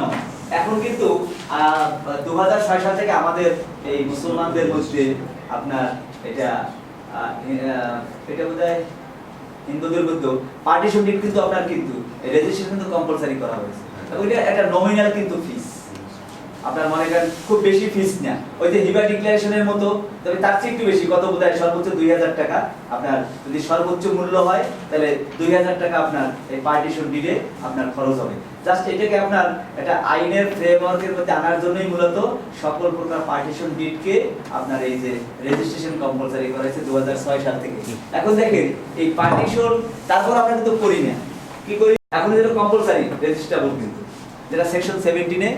নামা। এখন কিন্তু 2006 সাল থেকে আমাদের এই মুসলমানদের মধ্যে আপনার এটা বোধহয় হিন্দুদের মধ্যে পার্টিশন ডিড কিন্তু আপনার কিন্তু রেজিস্ট্রেশন কিন্তু কম্পালসারি করা হয়েছে। ওইটা একটা নমিনাল কিন্তু ফিস, আপনার মনে করেন খুব বেশি ফিস না, ওই যে হিবা ডিক্লারেশনের মতো, তবে তার চেয়ে একটু বেশি, কত বোধহয় সর্বোচ্চ 2000 টাকা। আপনার যদি সর্বোচ্চ মূল্য হয় তাহলে 2000 টাকা আপনার এই পার্টিশন ডিডে আপনার খরচ হবে। জাস্ট এটাকে আপনার একটা আইনের ফ্রেমওয়ার্কের মধ্যে আনার জন্যই মূলত সকল প্রকার পার্টিশন ডিডকে আপনার এই যে রেজিস্ট্রেশন কম্পালসারি করা হয়েছে 2006 সাল থেকে। এখন দেখেন এই পার্টিশন, তারপর আমরা কিন্তু করি না, কি করি এখন যেটা কম্পালসারি রেজিস্টারেবল, কিন্তু যেটা সেকশন 17 এ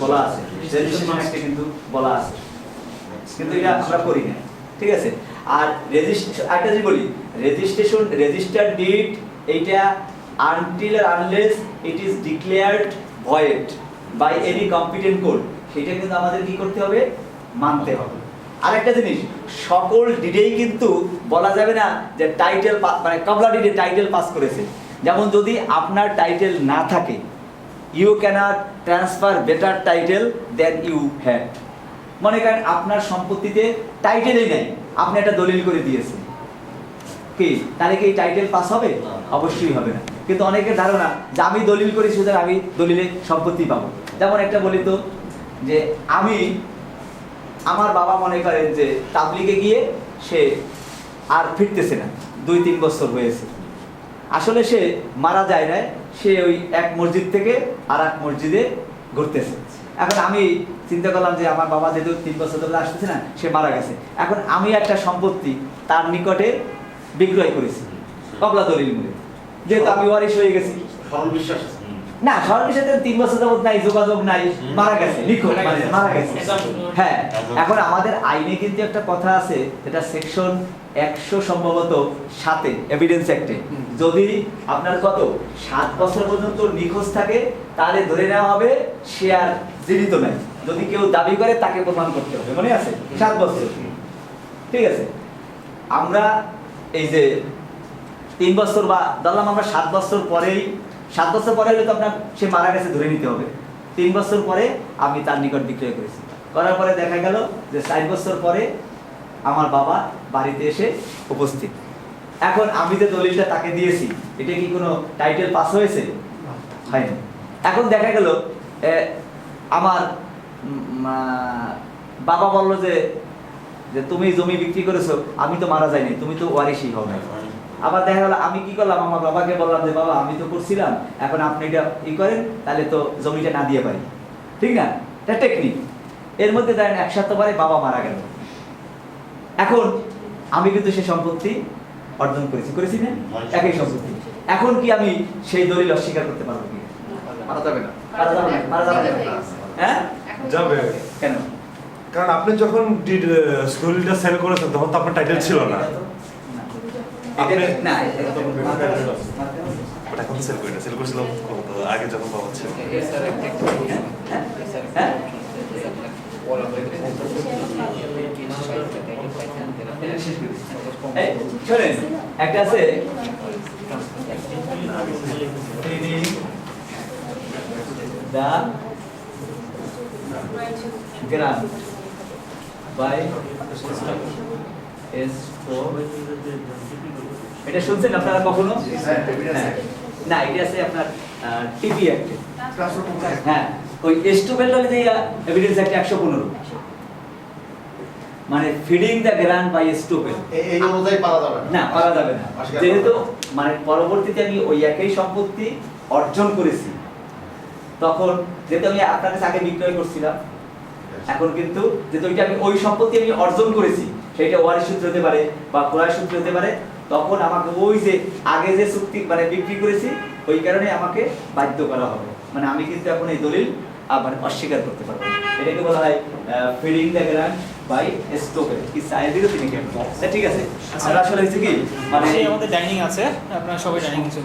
বলা আছে, রেজিস্ট্রেশন অ্যাক্টে কিন্তু বলা আছে, কিন্তু এটা আমরা করি না, ঠিক আছে। আর একটা যে বলি রেজিস্ট্রেশন রেজিস্টার্ড ডিড, এইটা until or unless it is declared void by any competent court, সেটা কিন্তু আমাদের কি করতে হবে, মানতে হবে। আরেকটা জিনিস, সকল ডিডেই কিন্তু বলা যাবে না যে টাইটেল মানে কবলা ডিডে টাইটেল পাস করেছে। যেমন যদি আপনার টাইটেল না থাকে, you cannot transfer better title than you had। মনে করেন আপনার সম্পত্তিতে টাইটেলই নেই, আপনি একটা দলিল করে দিয়েছেন, কি তাহলে কি টাইটেল পাস হবে? অবশ্যই হবে না। কিন্তু অনেকের ধারণা যে আমি দলিল করি সুতরাং আমি দলিলে সম্পত্তি পাবো। যেমন একটা বলি তো, যে আমার বাবা মনে করেন যে তাবলিগে গিয়ে সে আর ফিরতেছে না, 2-3 বছর হয়েছে। আসলে সে মারা যায় না, সে ওই এক মসজিদ থেকে আর এক মসজিদে ঘুরতেছে। এখন আমি চিন্তা করলাম যে আমার বাবা যেহেতু 3 বছর ধরে আসতেছে না, সে মারা গেছে, এখন আমি একটা সম্পত্তি তার নিকটে বিক্রয় করেছি কবলা দলিল মূলে, যেহেতু আমি ওয়ারিশ হয়ে গেছি। না, সরকারের সাথে 3 বছর যাবত নাই যোগাযোগ নাই, মারা গেছে, নিখোঁজ মানে মারা গেছে। হ্যাঁ, এখন আমাদের আইনে কিন্তু একটা কথা আছে, যেটা সেকশন 100 সম্ভবত 7 এভিডেন্স অ্যাক্টে, যদি আপনার কত 7 বছর পর্যন্ত নিখোঁজ থাকে তাহলে ধরে নেওয়া হবে সে আর জীবিত নাই। যদি কেউ দাবি করে তাকে প্রমাণ করতে হবে, মনে আছে 7 বছর, ঠিক আছে। আমরা এই যে 3 বছর বা ধরলাম আমরা 7 বছর পরেই, 7 বছর পরে হলে তো আপনার সে মারা গেছে ধরে নিতে হবে। 3 বছর পরে আমি তার নিকট বিক্রয় করেছি, করার পরে দেখা গেল যে 4 বছর পরে আমার বাবা বাড়িতে এসে উপস্থিত। এখন আমি যে দলিলটা তাকে দিয়েছি, এটা কি কোনো টাইটেল পাস হয়েছে? হয়নি। এখন দেখা গেল আমার বাবা বলল যে তুমি জমি বিক্রি করেছো, আমি তো মারা যাইনি, তুমি তো ওয়ারিশই হবে। আবার দেখা গেল আমি কি করলাম, আমার বাবাকে বললাম যে বাবা আমি তো করছিলাম, এখন আপনি এটা ই করেন, তাহলে তো জমিটা না দিয়ে পারি, ঠিক না? এটা টেকনিক। এর মধ্যে দেখেন 1 সপ্তাহ পরে বাবা মারা গেল, এখন আমি কিন্তু সেই সম্পত্তি অর্জন করেছি না, একই সম্পত্তি। এখন কি আমি সেই দলিল অস্বীকার করতে পারবো কি? মারা যাবে না। হ্যাঁ যাবে। কেন? কারণ আপনি যখন দলিলটা সেল করেছেন তখন তো আপনার টাইটেল ছিল না। না, এখন সেল করে না, সেল করেছিলাম আগে যখন পাওয়া ছিল। শোনেন, একটা আছে the grant by এটা শুনছেন আপনারা কখনো? না, এটা আছে আপনার টিপি অ্যাক্টে। হ্যাঁ, ওই এস্টোপেল হলে যে এভিডেন্স অ্যাক্ট 115, মানে feeding the grant by estoppel, এই অনুযায়ী পারা যাবে না, পারা যাবে না। যেহেতু মানে পরবর্তীতে আমি ওই একই সম্পত্তি অর্জন করেছি, তখন যেহেতু আমি আপনার কাছে আগে বিক্রয় করছিলাম, এখন কিন্তু যেহেতু ওইটা আমি ওই সম্পত্তি আমি অর্জন করেছি, সেটা ওয়ারিশ সূত্র হতে পারে বা ক্রয় সূত্র হতে পারে, তখন আমাকে ওই যে আগে যে চুক্তি মানে বিক্রি করেছি ওই কারণে আমাকে বাধ্য করা হবে, মানে আমি কিন্তু এখন এই দলিল মানে অস্বীকার করতে পারবো। এটাকে বলা হয় feeding the grant by estoppel. কি চাই দিলো তিনি কেন? ঠিক আছে, আমরা আসলে হচ্ছে কি মানে আমাদের ডাইনিং আছে, আপনারা সবাই ডাইনিং আছে।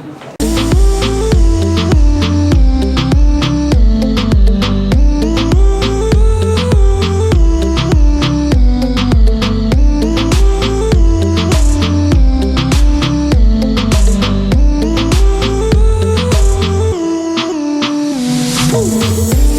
Ooh.